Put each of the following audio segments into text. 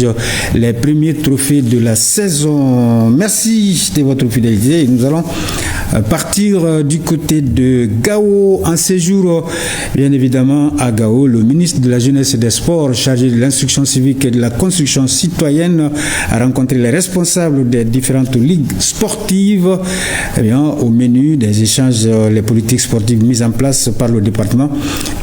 décroche les premiers trophées de la saison. Merci de votre fidélité. Nous allons partir du côté de Gao en séjour, bien évidemment à Gao. Le ministre de la Jeunesse et des Sports chargé de l'instruction civique et de la construction citoyenne a rencontré les responsables des différentes ligues sportives. Au menu des échanges, les politiques sportives mises en place par le département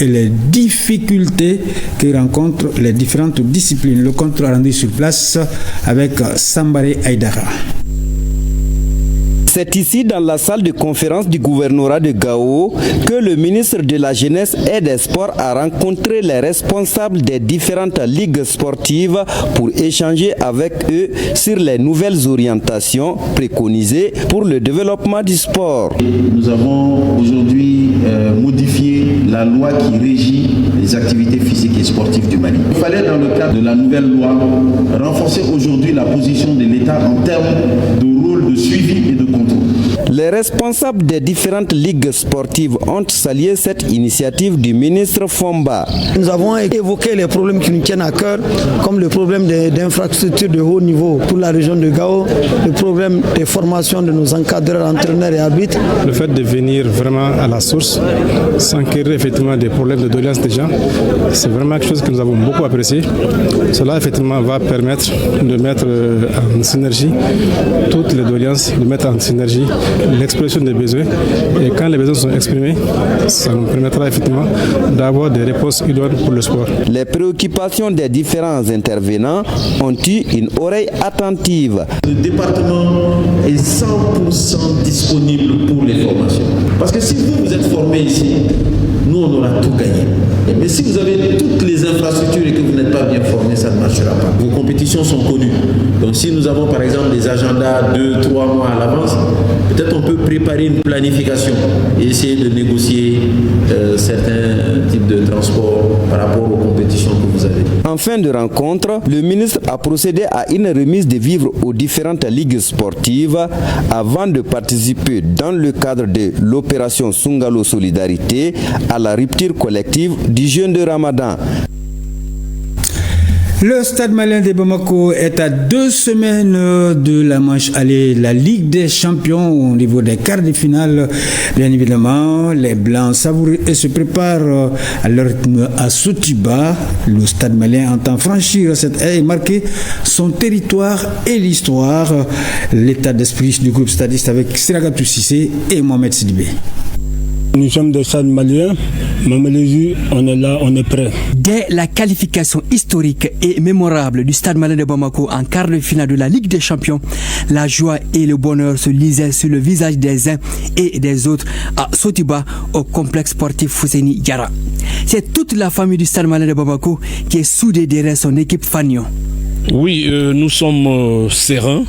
et les difficultés que rencontrent les différentes disciplines. Le compte rendu sur place avec Sambaré Aïdara. C'est ici, dans la salle de conférence du gouvernorat de Gao, que le ministre de la Jeunesse et des Sports a rencontré les responsables des différentes ligues sportives pour échanger avec eux sur les nouvelles orientations préconisées pour le développement du sport. Nous avons aujourd'hui modifié la loi qui régit les activités physiques et sportives du Mali. Il fallait, dans le cadre de la nouvelle loi, renforcer aujourd'hui la position de l'État en termes de rôle de suivi et de contrôle. Les responsables des différentes ligues sportives ont salué cette initiative du ministre Fomba. Nous avons évoqué les problèmes qui nous tiennent à cœur, comme le problème d'infrastructures de haut niveau pour la région de Gao, le problème des formations de nos encadreurs, entraîneurs et arbitres. Le fait de venir vraiment à la source, s'enquérir effectivement des problèmes de doléances des gens, c'est vraiment quelque chose que nous avons beaucoup apprécié. Cela effectivement va permettre de mettre en synergie toutes les doléances, de mettre en synergie l'expression des besoins, et quand les besoins sont exprimés, ça nous permettra effectivement d'avoir des réponses idoines pour le sport. Les préoccupations des différents intervenants ont eu une oreille attentive. Le département est 100% disponible pour les formations. Parce que si vous êtes formé ici, nous on aura tout gagné. Mais si vous avez toutes les infrastructures et que vous n'êtes pas bien formé, ça ne marchera pas. Vos compétitions sont connues. Donc si nous avons par exemple des agendas 2-3 mois à l'avance, peut-être on peut préparer une planification et essayer de négocier certains types de transports par rapport aux compétitions que vous avez. En fin de rencontre, le ministre a procédé à une remise de vivres aux différentes ligues sportives avant de participer dans le cadre de l'opération Sungalo Solidarité à la rupture collective du jeûne de Ramadan. Le Stade malien de Bamako est à 2 semaines de la manche allée, la Ligue des champions au niveau des quarts de finale. Bien évidemment, les Blancs savourent et se préparent à leur rythme à Sotiba. Le Stade malien entend franchir cette haie et marquer son territoire et l'histoire. L'état d'esprit du groupe stadiste avec Siragatou Sissé et Mohamed Sidibé. Nous sommes des stades maliens, Mameléju, on est là, on est prêt. Dès la qualification historique et mémorable du Stade malien de Bamako en quart de finale de la Ligue des champions, la joie et le bonheur se lisaient sur le visage des uns et des autres à Sotiba, au complexe sportif Fousseini Diarra. C'est toute la famille du Stade malien de Bamako qui est soudée derrière son équipe Fagnon. Oui, nous sommes sereins,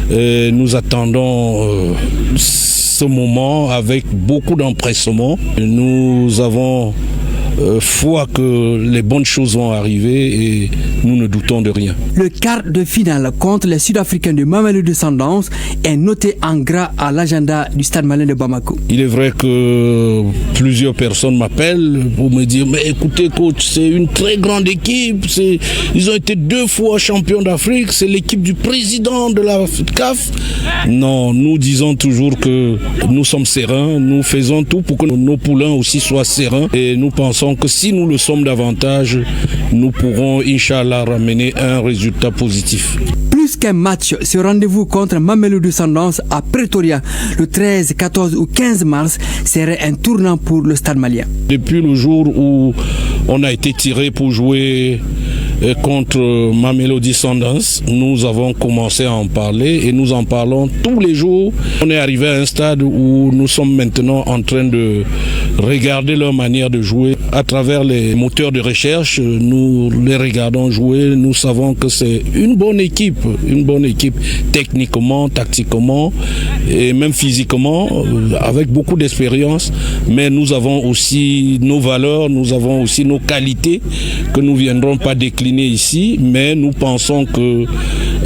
nous attendons ce moment avec beaucoup d'empressement. Nous avons foi que les bonnes choses vont arriver et nous ne doutons de rien. Le quart de finale contre les Sud-Africains de Mamelou Descendance est noté en gras à l'agenda du Stade malien de Bamako. Il est vrai que plusieurs personnes m'appellent pour me dire « Mais écoutez coach, c'est une très grande équipe, ils ont été 2 fois champions d'Afrique, c'est l'équipe du président de la CAF. » Non, nous disons toujours que nous sommes sereins, nous faisons tout pour que nos poulains aussi soient sereins et nous pensons que si nous le sommes davantage, nous pourrons, Inch'Allah, ramener un résultat positif. Plus qu'un match, ce rendez-vous contre Mamelou Descendance à Pretoria le 13, 14 ou 15 mars serait un tournant pour le Stade malien. Depuis le jour où on a été tiré pour jouer contre Mamelodi Sundowns, nous avons commencé à en parler et nous en parlons tous les jours. On est arrivé à un stade où nous sommes maintenant en train de regarder leur manière de jouer. À travers les moteurs de recherche, nous les regardons jouer, nous savons que c'est une bonne équipe techniquement, tactiquement et même physiquement, avec beaucoup d'expérience, mais nous avons aussi nos valeurs, nous avons aussi nos qualités que nous ne viendrons pas décliner ici, mais nous pensons que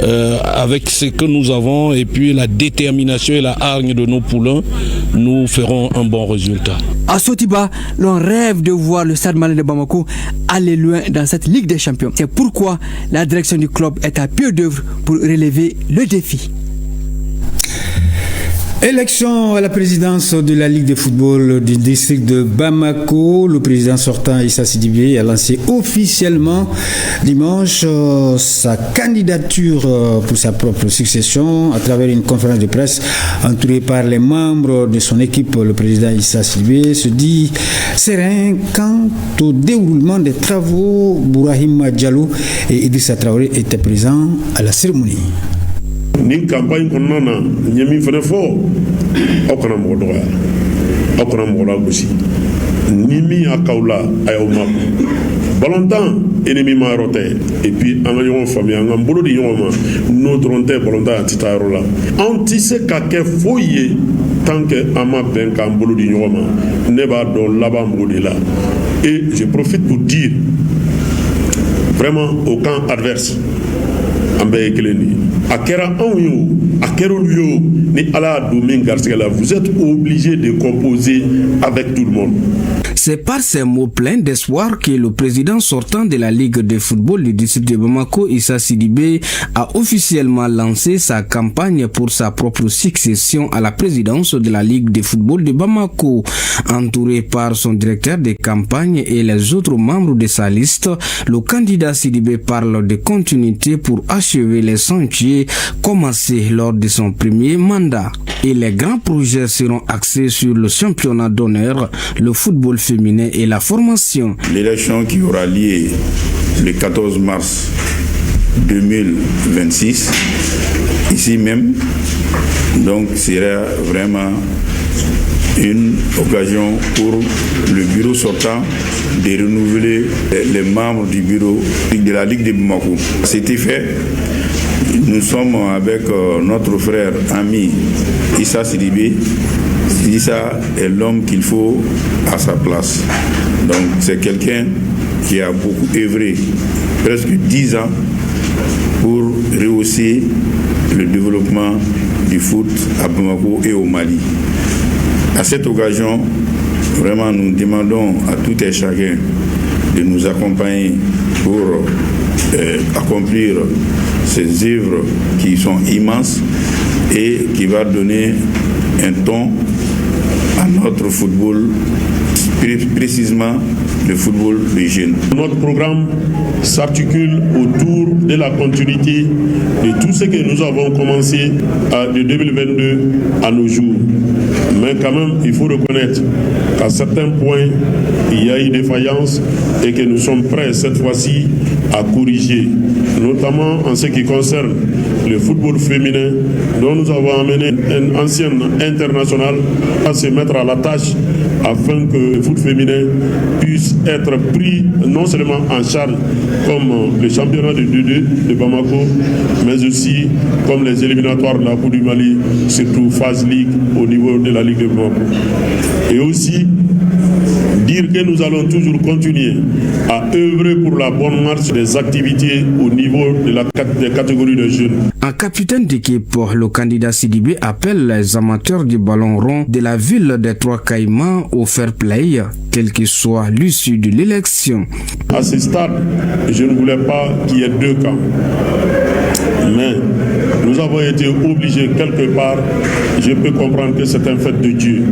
avec ce que nous avons et puis la détermination et la hargne de nos poulains, nous ferons un bon résultat. À Sotiba, l'on rêve de voir le Stade Malien de Bamako aller loin dans cette Ligue des Champions. C'est pourquoi la direction du club est à pied d'œuvre pour relever le défi. Élection à la présidence de la Ligue de football du district de Bamako. Le président sortant Issa Sidibé a lancé officiellement dimanche sa candidature pour sa propre succession à travers une conférence de presse entourée par les membres de son équipe. Le président Issa Sidibé se dit serein quant au déroulement des travaux. Bourahima Diallo et Idrissa Traoré étaient présents à la cérémonie. Ni campagne kɔnɔna na n ye min fana fɔ aw kana mɔgɔ dɔgɔya aw kana mɔgɔ lagosi ni min y'a k'aw la a y'aw makun balontan ennemi ma yɔrɔ tɛ et puis an ka ɲɔgɔn faamuya an k'an bolo di ɲɔgɔn ma n'o dɔrɔn tɛ balontan a tɛ taa yɔrɔ la an tɛ se ka kɛ foyi ye tant que an ma bɛn k'an bolo di ɲɔgɔn ma ne b'a dɔn laban b'o de la et je profite pour dire vraiment au camp adverse an bɛɛ ye kelen de ye a kɛra anw ye o a kɛra olu ye o ni ala y'a don min garisɛgɛ la vous êtes obligés de composer avec tout le monde. C'est par ces mots pleins d'espoir que le président sortant de la Ligue de football du district de Bamako, Issa Sidibé, a officiellement lancé sa campagne pour sa propre succession à la présidence de la Ligue de football de Bamako. Entouré par son directeur de campagne et les autres membres de sa liste, le candidat Sidibé parle de continuité pour achever les sentiers commencés lors de son premier mandat. Et les grands projets seront axés sur le championnat d'honneur, le football féminin et la formation. L'élection qui aura lieu le 14 mars 2026, ici même, donc sera vraiment une occasion pour le bureau sortant de renouveler les membres du bureau de la Ligue de Bamako. C'était fait. Nous sommes avec notre frère ami Issa Sidibé. Issa est l'homme qu'il faut à sa place. Donc c'est quelqu'un qui a beaucoup œuvré, presque 10 ans, pour rehausser le développement du foot à Bamako et au Mali. À cette occasion, vraiment nous demandons à tout et chacun de nous accompagner pour accomplir ces œuvres qui sont immenses et qui va donner un ton à notre football, précisément le football des jeunes. Notre programme s'articule autour de la continuité de tout ce que nous avons commencé de 2022 à nos jours. Mais quand même, il faut reconnaître qu'à certains points, il y a eu défaillance et que nous sommes prêts cette fois-ci à corriger, notamment en ce qui concerne le football féminin, dont nous avons amené une ancienne internationale à se mettre à la tâche afin que le foot féminin puisse être pris non seulement en charge comme le championnat de 2-2 de Bamako, mais aussi comme les éliminatoires de la Coupe du Mali, surtout phase Ligue au niveau de la Ligue de Bamako. Et aussi dire que nous allons toujours continuer à œuvrer pour la bonne marche des activités au niveau des catégories de jeunes. En capitaine d'équipe, le candidat Sidibé appelle les amateurs du ballon rond de la ville des Trois Caïmans au fair play, quel que soit l'issue de l'élection. À ce stade, je ne voulais pas qu'il y ait deux camps. Mais nous avons été obligés quelque part, je peux comprendre que c'est un fait de Dieu.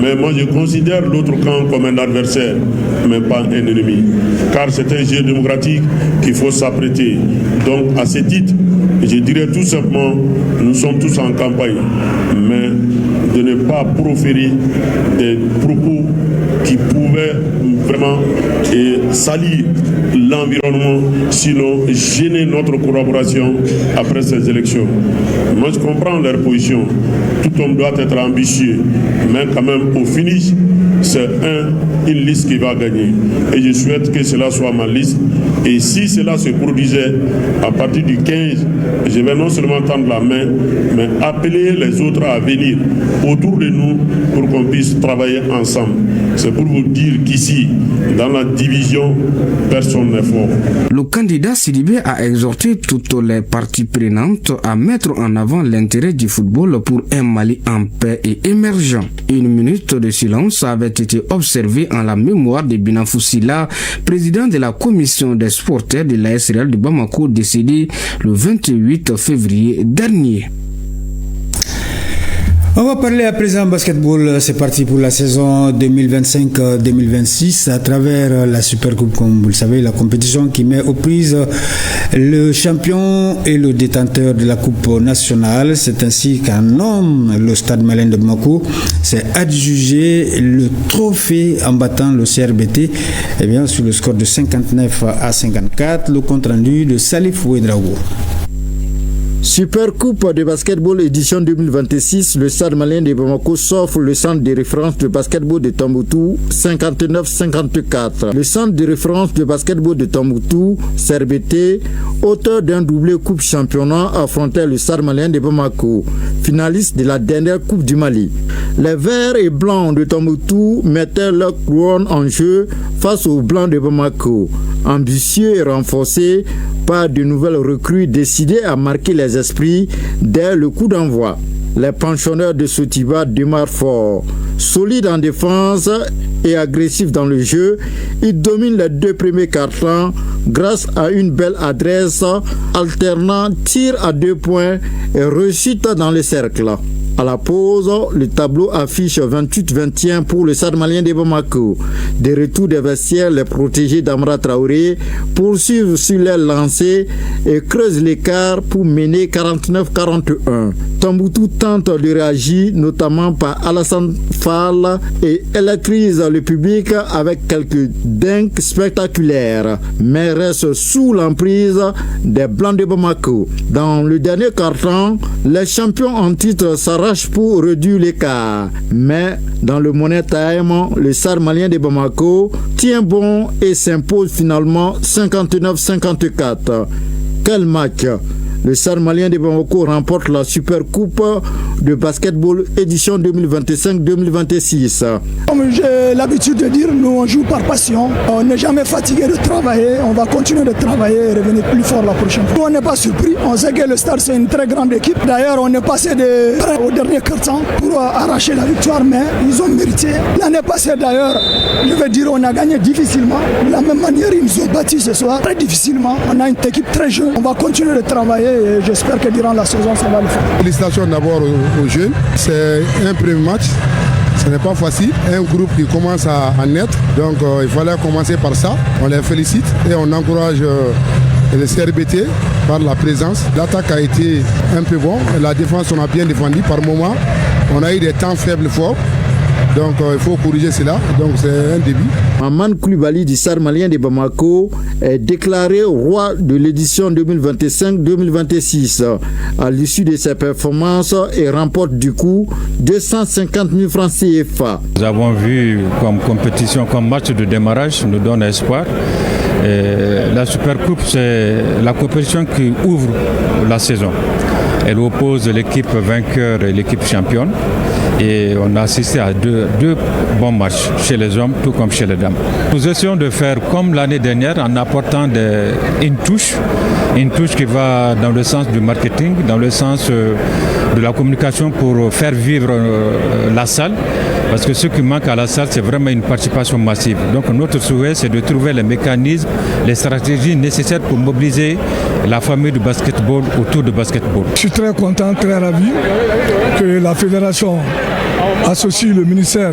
Mais moi je considère l'autre camp comme un adversaire, mais pas un ennemi. Car c'est un jeu démocratique qu'il faut s'apprêter. Donc à ce titre, je dirais tout simplement, nous sommes tous en campagne, mais de ne pas proférer des propos qui pouvaient vraiment salir l'environnement, sinon gêner notre collaboration après ces élections. Moi je comprends leur position, tout homme doit être ambitieux, mais quand même au finish, c'est une liste qui va gagner. Et je souhaite que cela soit ma liste. Et si cela se produisait à partir du 15, je vais non seulement tendre la main, mais appeler les autres à venir autour de nous pour qu'on puisse travailler ensemble. C'est pour vous dire qu'ici, dans la division, personne n'est fort. Le candidat Sidibé a exhorté toutes les parties prenantes à mettre en avant l'intérêt du football pour un Mali en paix et émergent. Une minute de silence avait été observée en la mémoire de Binafou Sila, président de la commission des supporters de l'AS Real de Bamako, décédé le 28 février dernier. On va parler à présent basketball. C'est parti pour la saison 2025-2026 à travers la Supercoupe, comme vous le savez, la compétition qui met aux prises le champion et le détenteur de la Coupe nationale. C'est ainsi qu'un homme, le Stade Malien de Bamako, s'est adjugé le trophée en battant le CRBT sur le score de 59 à 54. Le compte rendu de Salif Ouedraogo. Super Coupe de basketball édition 2026, le Stade Malien de Bamako s'offre le centre de référence de basketball de Tombouctou 59-54. Le centre de référence de basketball de Tombouctou, CRBT, auteur d'un doublé coupe championnat, affrontait le Stade Malien de Bamako, finaliste de la dernière Coupe du Mali. Les verts et blancs de Tombouctou mettaient leur couronne en jeu face aux blancs de Bamako, ambitieux et renforcés par de nouvelles recrues décidées à marquer les esprits dès le coup d'envoi. Les pensionneurs de Sotiba démarrent fort. Solides en défense et agressifs dans le jeu, ils dominent les deux premiers quarts-temps grâce à une belle adresse, alternant tir à 2 points et réussite dans les cercles. À la pause, le tableau affiche 28-21 pour le Stade Malien de Bamako. Des retours des vestiaires, les protégés d'Amra Traoré poursuivent sur les lancers et creusent l'écart pour mener 49-41. Tombouctou tente de réagir, notamment par Alassane Fall, et électrise le public avec quelques dingues spectaculaires, mais reste sous l'emprise des Blancs de Bamako. Dans le dernier quart-temps, les champions en titre s'arrachent pour réduire l'écart. Mais dans le Money Time, le Stade Malien de Bamako tient bon et s'impose finalement 59-54. Quel match! Le Stade Malien de Bamako remporte la Super Coupe de basketball édition 2025-2026. Comme j'ai l'habitude de dire, nous on joue par passion. On n'est jamais fatigué de travailler. On va continuer de travailler et revenir plus fort la prochaine fois. Nous, on n'est pas surpris. On sait que le Stade c'est une très grande équipe. D'ailleurs, on est passé au dernier quart-temps pour arracher la victoire, mais ils ont mérité. L'année passée d'ailleurs, je vais dire, on a gagné difficilement. De la même manière, ils nous ont battus ce soir très difficilement. On a une équipe très jeune. On va continuer de travailler. Et j'espère que durant la saison, ça va le faire. Félicitations d'abord aux jeunes. C'est un premier match. Ce n'est pas facile. Un groupe qui commence à naître. Donc il fallait commencer par ça. On les félicite et on encourage le CRBT par la présence. L'attaque a été un peu bon. La défense, on a bien défendu par moment. On a eu des temps faibles forts. Donc il faut corriger cela, donc c'est un début. Maman Koulibaly du Stade Malien de Bamako est déclaré roi de l'édition 2025-2026 à l'issue de ses performances et remporte du coup 250 000 francs CFA. Nous avons vu comme compétition, comme match de démarrage, nous donne espoir. Et la Supercoupe, c'est la compétition qui ouvre la saison. Elle oppose l'équipe vainqueur et l'équipe championne. Et on a assisté à deux bons matchs chez les hommes, tout comme chez les dames. Nous essayons de faire comme l'année dernière en apportant une touche qui va dans le sens du marketing, dans le sens de la communication pour faire vivre la salle. Parce que ce qui manque à la salle, c'est vraiment une participation massive. Donc notre souhait, c'est de trouver les mécanismes, les stratégies nécessaires pour mobiliser la famille du basketball autour du basketball. Je suis très content, très ravi que la fédération associe le ministère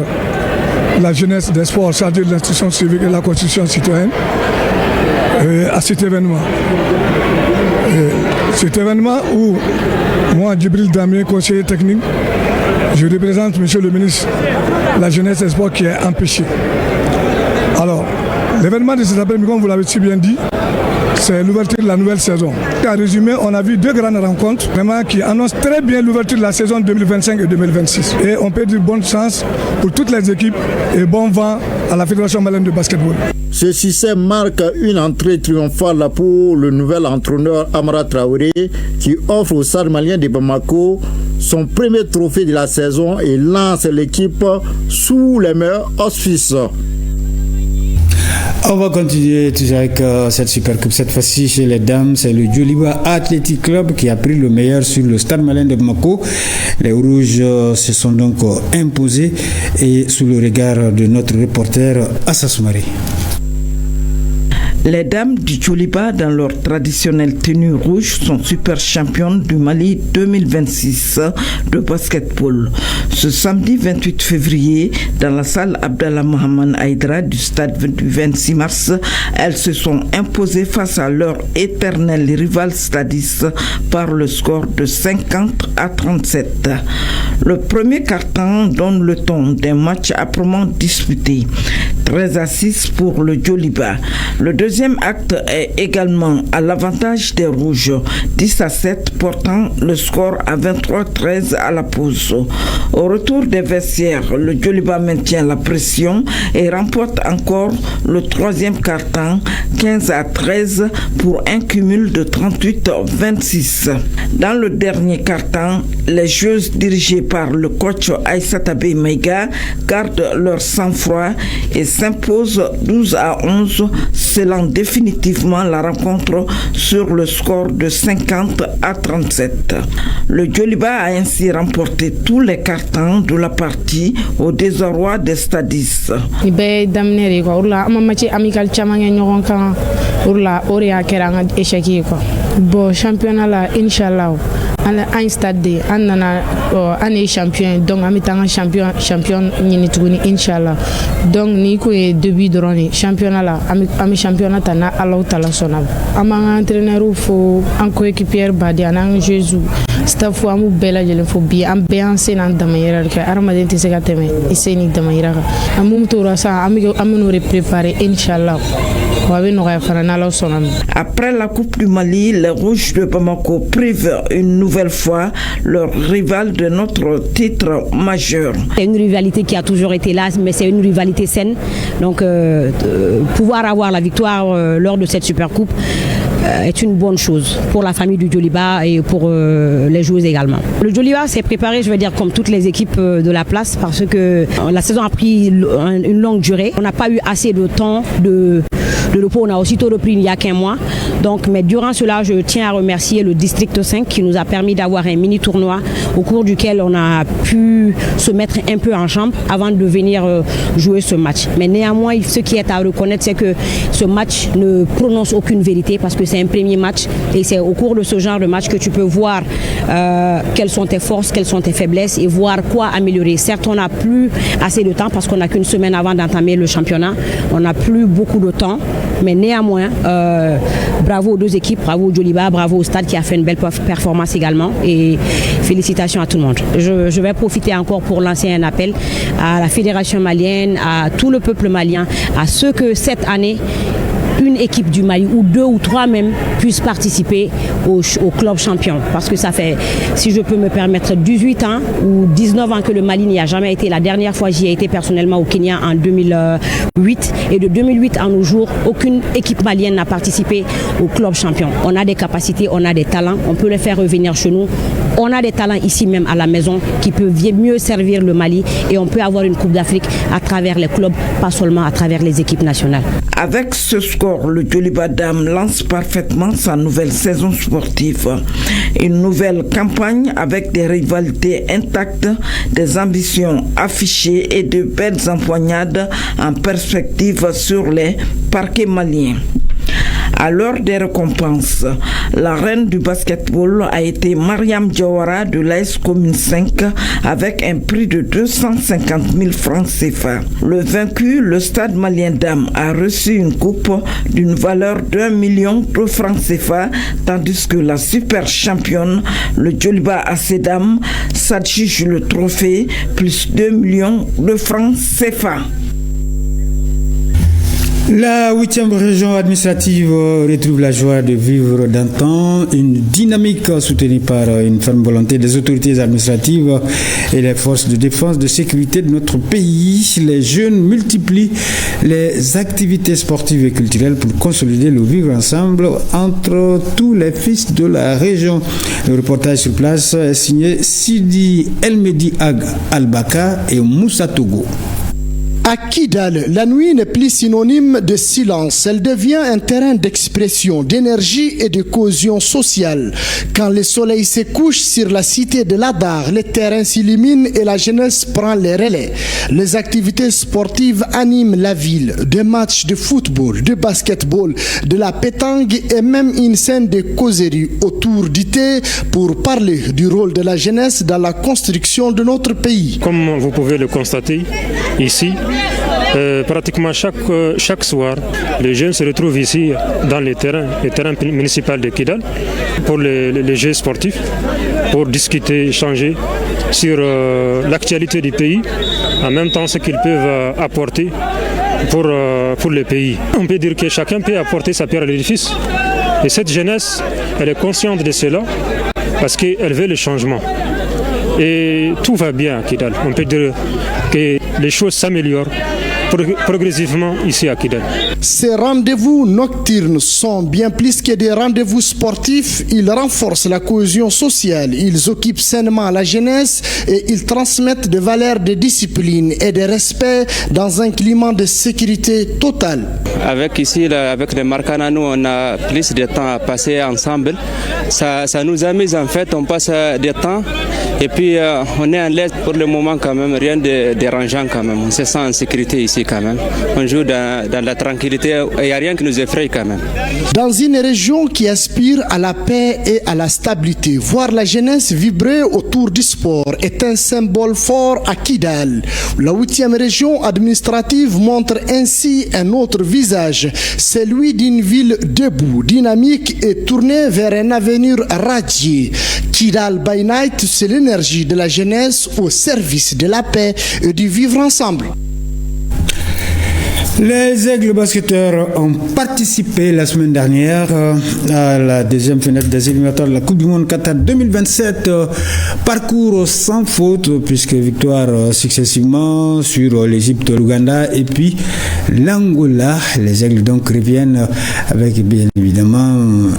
de la jeunesse, des sports, chargé de l'instruction civique et de la constitution citoyenne à cet événement. Cet événement où moi, Djibril Damien, conseiller technique, je représente M. le ministre de la jeunesse et des sports qui est empêché. Alors, l'événement de cet après-midi, comme vous l'avez si bien dit, c'est l'ouverture de la nouvelle saison. En résumé, on a vu 2 grandes rencontres vraiment qui annoncent très bien l'ouverture de la saison 2025 et 2026. Et on peut dire bonne chance pour toutes les équipes et bon vent à la Fédération malienne de basketball. Ce succès marque une entrée triomphale pour le nouvel entraîneur Amara Traoré qui offre au Stade malien de Bamako son premier trophée de la saison et lance l'équipe sous les meilleurs auspices. On va continuer toujours avec cette Super Coupe. Cette fois-ci, chez les dames, c'est le Djoliba Athletic Club qui a pris le meilleur sur le Stade malien de Bamako. Les Rouges se sont donc imposés et sous le regard de notre reporter Assassoumari. Les dames du Djoliba, dans leur traditionnelle tenue rouge, sont super championnes du Mali 2026 de basketball. Ce samedi 28 février, dans la salle Abdallah Mohamed Aïdra du stade du 26 mars, elles se sont imposées face à leur éternel rival stadiste par le score de 50-37. Le premier quart-temps donne le ton d'un match âprement disputé. 13-6 pour le Djoliba. Le deuxième acte est également à l'avantage des Rouges, 10-7 portant le score à 23-13 à la pause. Au retour des vestiaires, le Djoliba maintient la pression et remporte encore le troisième quart-temps, 15-13 pour un cumul de 38-26. Dans le dernier quart-temps, les joueuses dirigées par le coach Aïssata Bey Maïga gardent leur sang-froid et s'impose 12-11, scellant définitivement la rencontre sur le score de 50-37. Le Djoliba a ainsi remporté tous les cartons de la partie au désarroi des stadistes. Bon, championnat là, Inch'Allah. Un stade de année champion, donc on champion Inch'Allah. Donc ni ko début de l'année championnat là, ami championnat na Allah Taala sona. Ama entraîneur fo en coéquipier badi an Jésus. Staff amu bela jele fo bi am be en senan damayira ka armaden te segateme iseni damayira ka amum tora sa ami amno préparer Inch'Allah. Après la Coupe du Mali, les Rouges de Bamako privent une nouvelle fois leur rival de notre titre majeur. C'est une rivalité qui a toujours été là, mais c'est une rivalité saine. Donc, pouvoir avoir la victoire lors de cette Super Coupe est une bonne chose pour la famille du Djoliba et pour les joueuses également. Le Djoliba s'est préparé, je veux dire, comme toutes les équipes de la place parce que la saison a pris une longue durée. On n'a pas eu assez de temps de repos, on a aussitôt repris il y a qu'un mois. Donc, mais durant cela, je tiens à remercier le District 5 qui nous a permis d'avoir un mini tournoi au cours duquel on a pu se mettre un peu en chambre avant de venir jouer ce match. Mais néanmoins, ce qui est à reconnaître, c'est que ce match ne prononce aucune vérité parce que c'est un premier match et c'est au cours de ce genre de match que tu peux voir quelles sont tes forces, quelles sont tes faiblesses et voir quoi améliorer. Certes, on n'a plus assez de temps parce qu'on n'a qu'une semaine avant d'entamer le championnat. On n'a plus beaucoup de temps. Mais néanmoins, bravo aux deux équipes, bravo au Djoliba, bravo au stade qui a fait une belle performance également et félicitations à tout le monde. Je vais profiter encore pour lancer un appel à la Fédération malienne, à tout le peuple malien, à ceux que cette année, une équipe du Mali ou 2 ou 3 même puissent participer au club champion parce que ça fait, si je peux me permettre, 18 ans ou 19 ans que le Mali n'y a jamais été. La dernière fois j'y ai été personnellement au Kenya en 2008 et de 2008 à nos jours aucune équipe malienne n'a participé au club champion. On a des capacités, on a des talents, on peut les faire revenir chez nous. On a des talents ici même à la maison qui peuvent mieux servir le Mali et on peut avoir une Coupe d'Afrique à travers les clubs, pas seulement à travers les équipes nationales. Avec ce score, le Djoliba Dame lance parfaitement sa nouvelle saison sportive. Une nouvelle campagne avec des rivalités intactes, des ambitions affichées et de belles empoignades en perspective sur les parquets maliens. À l'heure des récompenses, la reine du basketball a été Mariam Diawara de l'AS Commune 5 avec un prix de 250 000 francs CFA. Le vaincu, le Stade malien Dame, a reçu une coupe d'une valeur d'1 million de francs CFA, tandis que la super championne, le Djoliba AC Dame, s'adjuge le trophée plus 2 millions de francs CFA. La 8e région administrative retrouve la joie de vivre d'antan, une dynamique soutenue par une ferme volonté des autorités administratives et les forces de défense de sécurité de notre pays. Les jeunes multiplient les activités sportives et culturelles pour consolider le vivre ensemble entre tous les fils de la région. Le reportage sur place est signé Sidi Elmedi Ag Albaka et Moussa Togo. À Kidal, la nuit n'est plus synonyme de silence. Elle devient un terrain d'expression, d'énergie et de cohésion sociale. Quand le soleil se couche sur la cité de l'Adar, les terrains s'illuminent et la jeunesse prend les relais. Les activités sportives animent la ville. Des matchs de football, de basketball, de la pétanque et même une scène de causerie autour du thé pour parler du rôle de la jeunesse dans la construction de notre pays. Comme vous pouvez le constater ici, pratiquement chaque soir, les jeunes se retrouvent ici dans les terrains municipaux de Kidal pour les jeux sportifs, pour discuter, échanger sur l'actualité du pays, en même temps ce qu'ils peuvent apporter pour le pays. On peut dire que chacun peut apporter sa pierre à l'édifice. Et cette jeunesse, elle est consciente de cela parce qu'elle veut le changement. Et tout va bien à Kidal. On peut dire que les choses s'améliorent progressivement ici à Kidal. Ces rendez-vous nocturnes sont bien plus que des rendez-vous sportifs. Ils renforcent la cohésion sociale, ils occupent sainement la jeunesse et ils transmettent des valeurs de discipline et de respect dans un climat de sécurité totale. Avec les Marcanano, on a plus de temps à passer ensemble. Ça nous amuse en fait, on passe du temps et puis on est en l'aise pour le moment quand même, rien de dérangeant quand même. On se sent en sécurité ici quand même. On joue dans la tranquillité, il n'y a rien qui nous effraie quand même. Dans une région qui aspire à la paix et à la stabilité, voir la jeunesse vibrer autour du sport est un symbole fort à Kidal. La 8e région administrative montre ainsi un autre visage, celui d'une ville debout, dynamique et tournée vers un avenir radieux. Kidal by Night, c'est l'énergie de la jeunesse au service de la paix et du vivre ensemble. Les Aigles basketteurs ont participé la semaine dernière à la deuxième fenêtre des éliminatoires de la Coupe du Monde Qatar 2027. Parcours sans faute puisque victoire successivement sur l'Égypte, l'Ouganda et puis l'Angola. Les Aigles donc reviennent avec bien évidemment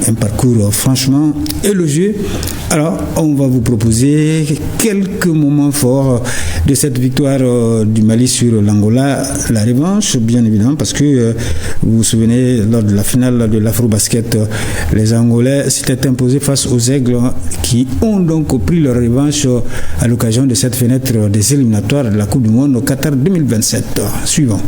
un parcours franchement élogieux. Alors on va vous proposer quelques moments forts de cette victoire du Mali sur l'Angola, la revanche bien évidemment parce que vous vous souvenez lors de la finale de l'Afro-Basket, les Angolais s'étaient imposés face aux Aigles qui ont donc pris leur revanche à l'occasion de cette fenêtre des éliminatoires de la Coupe du Monde au Qatar 2027. Suivant.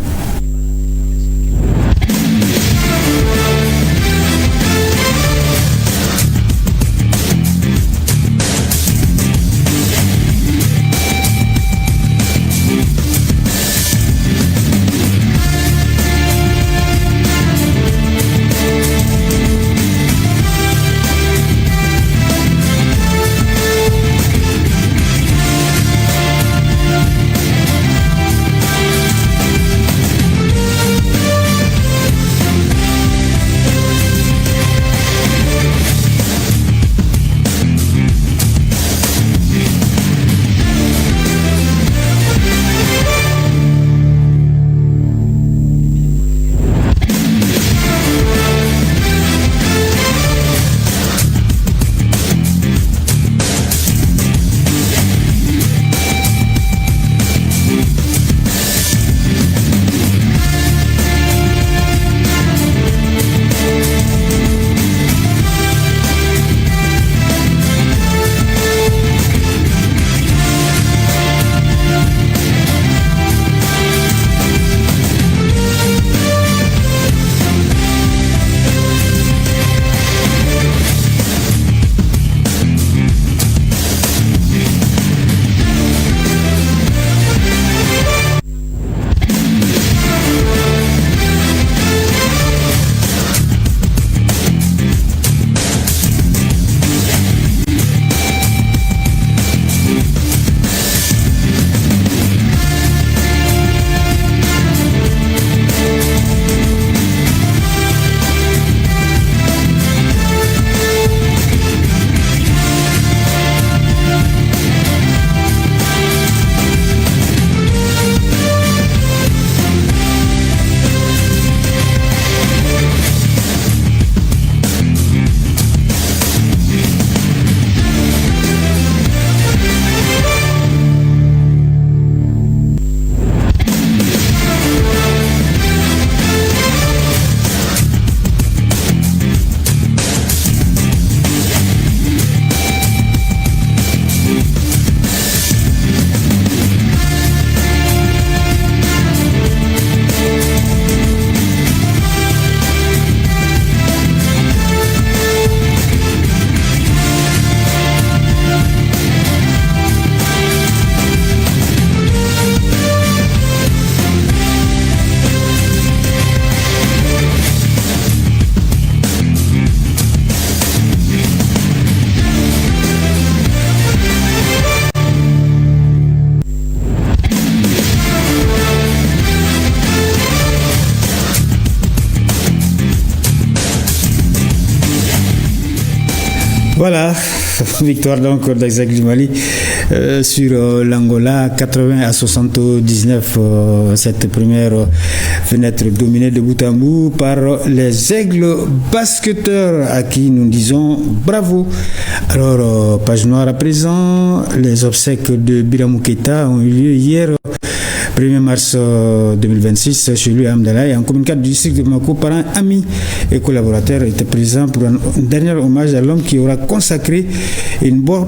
Voilà, victoire donc d'Isaac du Mali sur l'Angola, 80 à 79, cette première fenêtre dominée de bout en bout par les Aigles basketteurs à qui nous disons bravo. Alors, page noire à présent, les obsèques de Biramou Keïta ont eu lieu hier 1er mars 2026 chez lui à Amdalaï, en commune 4 du district de Bamako. Parents, amis et collaborateurs étaient présents pour un dernier hommage à l'homme qui aura consacré une bonne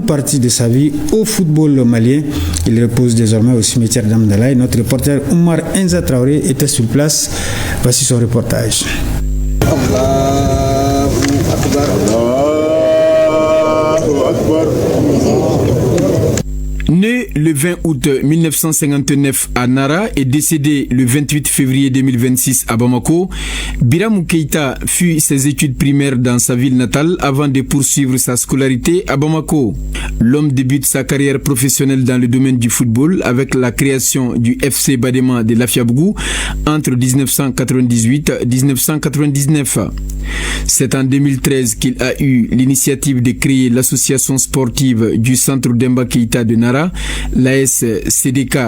partie de sa vie au football malien. Il repose désormais au cimetière d'Amdalaï. Notre reporter Oumar Enza Traoré était sur place. Voici son reportage. Né le 20 août 1959 à Nara et décédé le 28 février 2026 à Bamako, Biramou Keïta fut ses études primaires dans sa ville natale avant de poursuivre sa scolarité à Bamako. L'homme débute sa carrière professionnelle dans le domaine du football avec la création du FC Badema de Lafiabougou entre 1998 et 1999. C'est en 2013 qu'il a eu l'initiative de créer l'association sportive du centre Demba Keïta de Nara, l'AS CDK.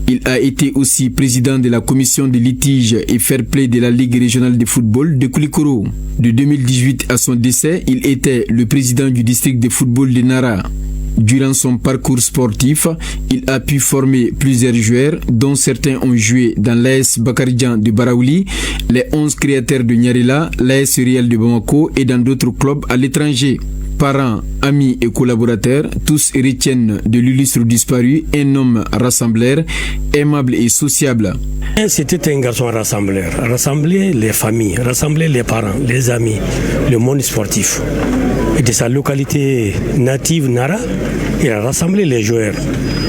Il a été aussi président de la commission de litige et fair play de la Ligue régionale de football de Koulikoro. De 2018 à son décès, il était le président du district de football de Nara. Durant son parcours sportif, il a pu former plusieurs joueurs, dont certains ont joué dans l'AS Bakaridjan de Baraouli, les 11 créateurs de Nyarela, l'AS Real de Bamako et dans d'autres clubs à l'étranger. Parents, amis et collaborateurs, tous retiennent de l'illustre disparu un homme rassembleur, aimable et sociable. C'était un garçon rassembleur, rassembler les familles, rassembler les parents, les amis, le monde sportif. Et de sa localité native Nara, il a rassemblé les joueurs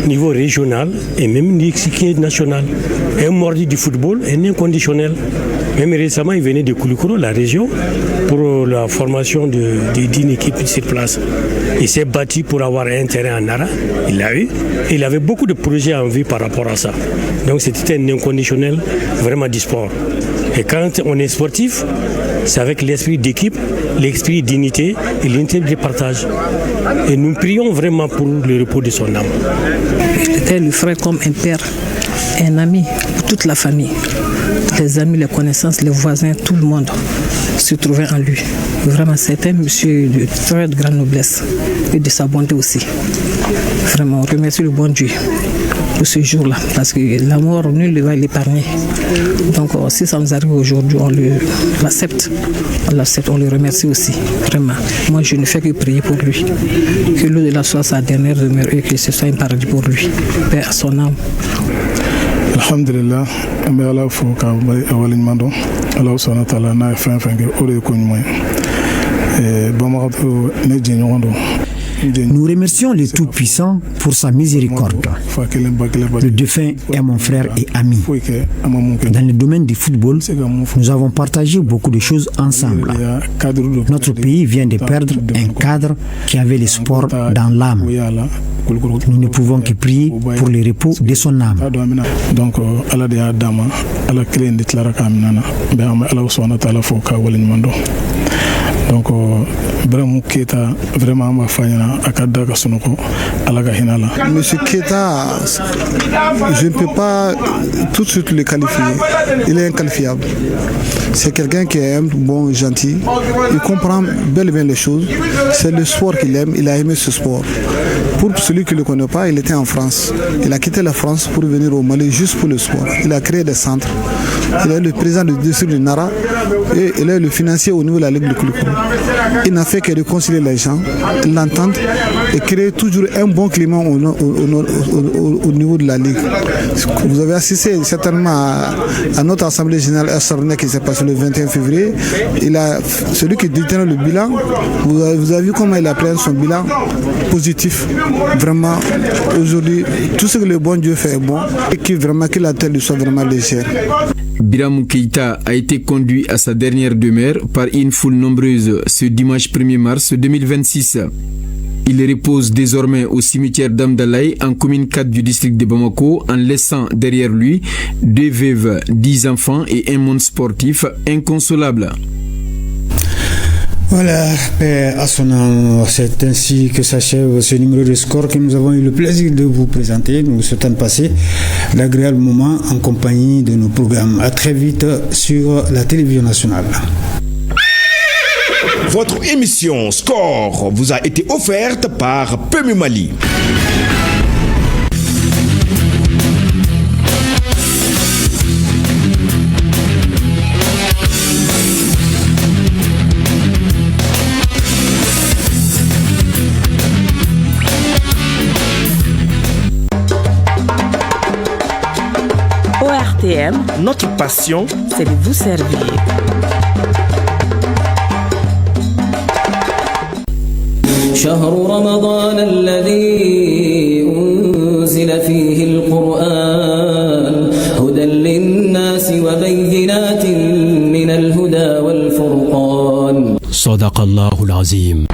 au niveau régional et même national. Un mordu du football, un inconditionnel. Même récemment, il venait de Koulikoro, la région, pour la formation d'une équipe sur place. Il s'est battu pour avoir un terrain en Nara, il l'a eu. Et il avait beaucoup de projets en vue par rapport à ça. Donc c'était un inconditionnel vraiment du sport. Et quand on est sportif, c'est avec l'esprit d'équipe, l'esprit d'unité et l'intérêt de partage. Et nous prions vraiment pour le repos de son âme. Il était le frère comme un père, un ami pour toute la famille. Les amis, les connaissances, les voisins, tout le monde se trouvait en lui. Vraiment, c'était un monsieur de très grande noblesse et de sa bonté aussi. Vraiment, on remercie le bon Dieu pour ce jour-là, parce que la mort, nul ne va l'épargner. Donc, si ça nous arrive aujourd'hui, on l'accepte. On le remercie aussi, vraiment. Moi, je ne fais que prier pour lui. Que l'au-delà soit sa dernière demeure et que ce soit un paradis pour lui. Paix à son âme. Alhamdulillah, an bɛ ala fo ka waleɲuman dɔn. Ala sɔnna taala n'a ye fɛn fɛn kɛ o de ye ko ɲuman ye. Banbagatɔ ne jɛɲɔgɔn don. Nous remercions le Tout-Puissant pour sa miséricorde. Le défunt est mon frère et ami. Dans le domaine du football, nous avons partagé beaucoup de choses ensemble. Notre pays vient de perdre un cadre qui avait le sport dans l'âme. Nous ne pouvons que prier pour le repos de son âme. Donc, Allah de Adama, Allah clé de Clara Kaminana, Allah soit à la fois Kawalimando. Donc, Biramou Keïta, vraiment, ma faillana, Akada Kasonoko, Alaga Hinala. Monsieur Keïta, je ne peux pas tout de suite le qualifier. Il est inqualifiable. C'est quelqu'un qui est bon, gentil. Il comprend bel et bien les choses. C'est le sport qu'il aime. Il a aimé ce sport. Pour celui qui ne le connaît pas, il était en France. Il a quitté la France pour venir au Mali juste pour le sport. Il a créé des centres. Il est le président du district de Nara et il est le financier au niveau de la Ligue de Koulikoro. Il n'a fait que réconcilier les gens, l'entendre et créer toujours un bon climat au niveau de la Ligue. Vous avez assisté certainement à notre Assemblée générale à qui s'est passée le 21 février. Celui qui détient le bilan, vous avez vu comment il a pris son bilan positif. Vraiment, aujourd'hui, tout ce que le bon Dieu fait est bon et que la terre lui soit vraiment légère. Biramou Keïta a été conduit à sa dernière demeure par une foule nombreuse ce dimanche 1er mars 2026. Il repose désormais au cimetière d'Amdalaï en commune 4 du district de Bamako en laissant derrière lui 2 veuves, 10 enfants et un monde sportif inconsolable. Voilà, paix à son âme. C'est ainsi que s'achève ce numéro de score que nous avons eu le plaisir de vous présenter. Nous vous souhaitons de passer d'agréables moments en compagnie de nos programmes. À très vite sur la télévision nationale. Votre émission Score vous a été offerte par PMU Mali. ORTM, notre passion, c'est de vous servir. شهر رمضان الذي أنزل فيه القرآن هدى للناس وبينات من الهدى والفرقان صدق الله العظيم.